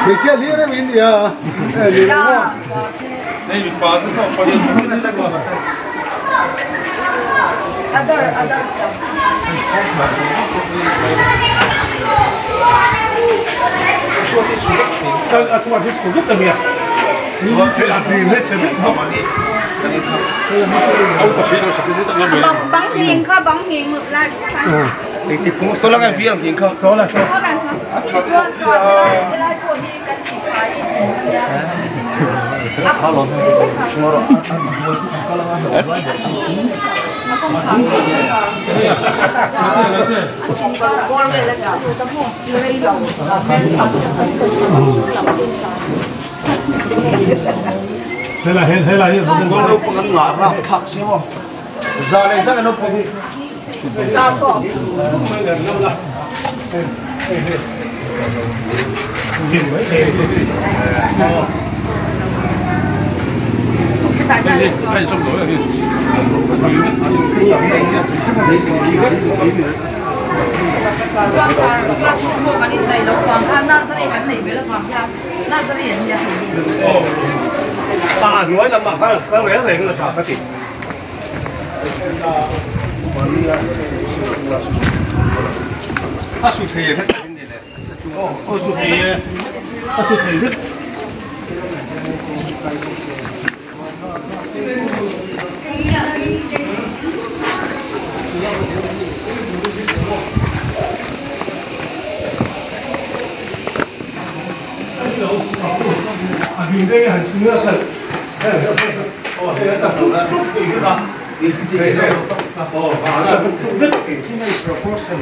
没见你那没你啊？哎，你那。那你把这个放进去那个。Ada. Cuma di sudut tapi ya. Ini ini cermin apa ni? Bang hiền kha bang hiền ngược lại. Thì cũng số lượng viên hiền kha số là số. Thế là con đâu có ngã ra phật xíu không? Giờ này chắc là nó cũng ta có. Nói là mà có vẻ này là sao cái gì? Ta sụt thề hết cái này này. Ô sụt thề, ta sụt thề rất. Nhìn đây là chưa thật. Đây là tập đầu ra cái đó. Đây là rất cái xin này proportion.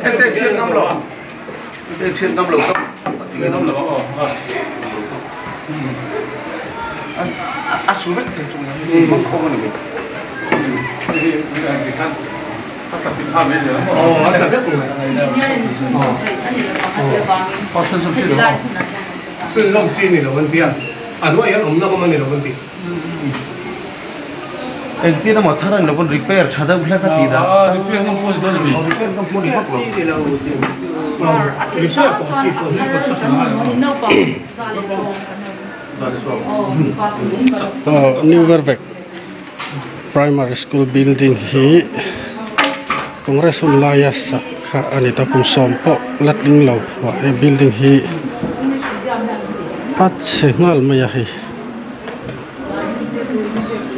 Đây chuyên năm lỗ. Đây chuyên năm lỗ không? Chuyên năm lỗ. Số vết thì chúng nó không có được. Long chi này là vấn đề à nói là ông nó có vấn đề là vấn đề एक दिन हम अठारह number repair छादा उठा का तीरा रिपेयर हम पूरी दो नहीं रिपेयर हम पूरी मत लो रिपेयर तो चीज तो नहीं कर सकते New Verbeck Primary School building hi Congress Unlaya sa anita kum sompo latling law wa building hi at sengal maya hi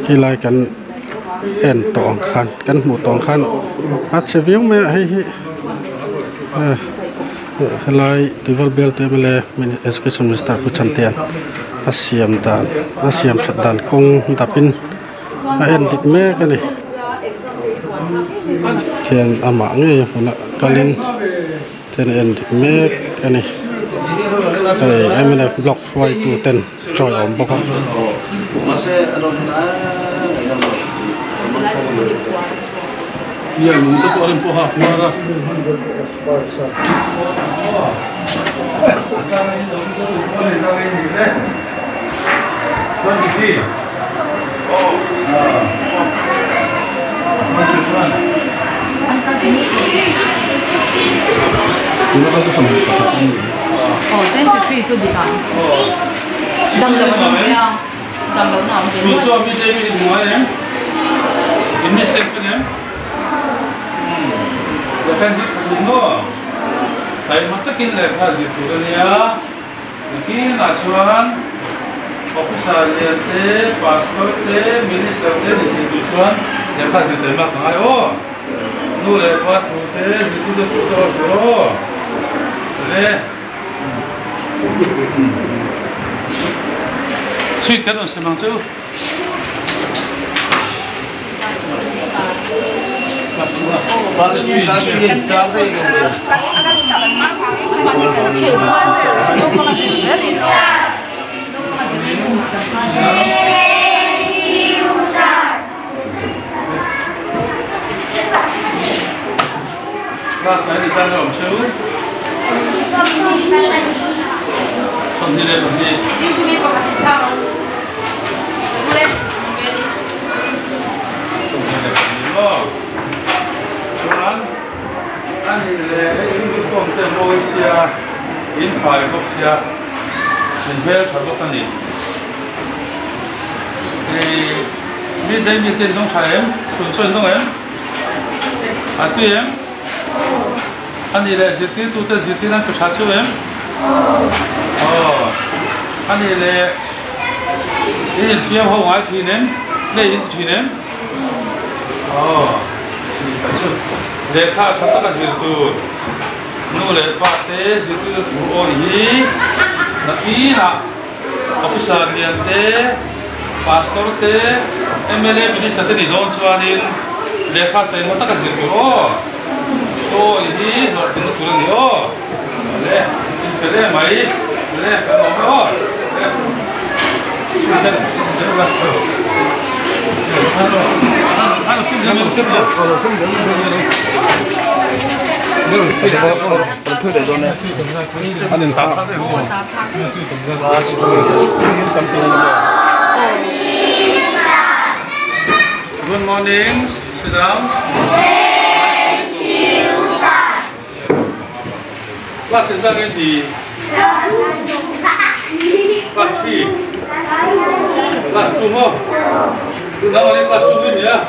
kilai kan en tong khan kan mu tong khan at se viung me hi helai tival bel te mele education minister ku chantian asiam dan kong dapin en dik me kani thian ama nge huna kalin thian en dik me kani kani emele block y tu ten choi om bok ya lu tu orang poha mara Then to free to the time. Đâm đầu nó kia, đâm đầu nào kia. Số số mi chơi mi mua em, in mi xem cái em. Cái gì cũng có. Thầy mà tất nhiên là phải gì cũng được nha. Cái là chuan, official thế, passport thế, minister thế thì chỉ chuan, để phải gì để mà cái ô, nu là bắt thu thế, gì cũng được rồi. Đấy. Suy cái đó xem bằng chứ. file box ya min vel thar bawk ani mi dai mi ten dong thaem sun chon dong em atu em ani le ziti tu te ziti nan tu cha chu em ani le in fiam ho ngai thi nem le in thi nem le kha chata ka zir tu nu le pa te zitu tu o hi na ina officer lian te pastor te MLA minister te ni don chuanin le kha te mo ta ka zir tu o to hi nor tin tu ni o le in fele mai le ka no o Good morning, sit down. Class is again the class 3. Class 2 more. Now only class 2 in here.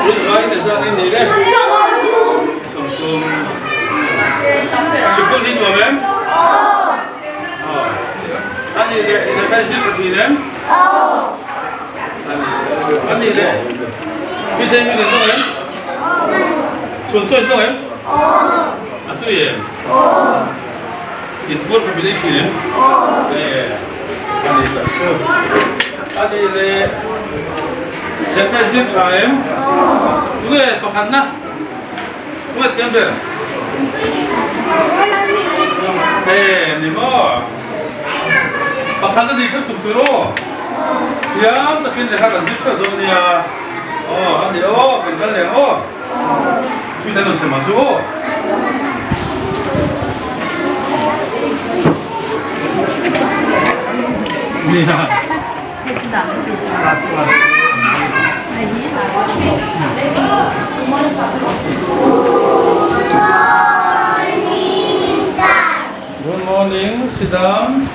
Good morning, is that in here? School in ma'am? Anh đi để phải giữ chặt gì đấy? Anh đi để biết thêm cái gì không em? Chuẩn chuẩn không em? À tôi em. Ít bớt phải biết gì đấy? Anh đi là sơ. Anh đi để phải giữ chặt em. Đúng rồi, có khăn na. Đúng rồi, thêm được. Này mà. 박하는 이셔 뚝뚝으로 야, 딱 근데 하나 미쳐 돈이야. 아니요, 괜찮네요. 주의되는 셈 맞죠? 미야. Good morning, sit down.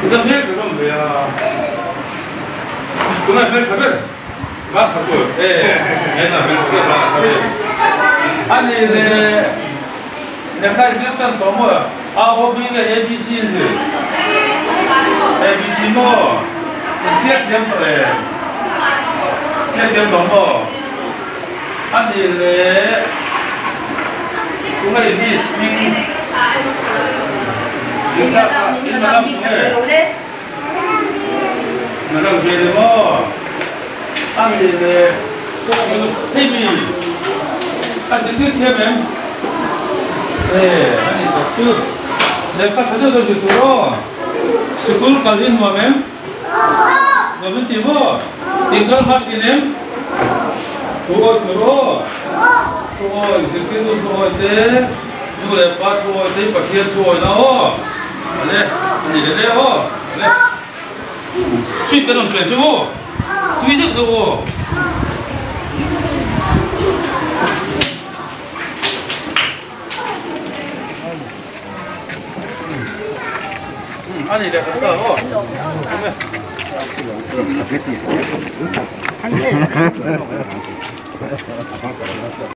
그 다음 헬 저건 뭐야? 그날 헬 저건 맞다고. 옛날 헬 저건 맞다고. 아니 내가 일단 너무 호비가 ABC인지 ABC 뭐 시작 점프래. 시작 점프 뭐 아니 그날 이 스밍 나랑 그래 뭐 아니네 TV 아직 그 TV 아니 그 내가 찾아서 주도록 스쿨 가진 뭐면 너는 TV 띵걸 마시네 그거 들어 그거 이제도 좋아할 때 누구래 빠 좋아할 때 바퀴에 좋아해 나와 네, 아니 이래요. 네. 수입 빼놓은 거 저거. 두이득 저거. 아니 이래 갔다.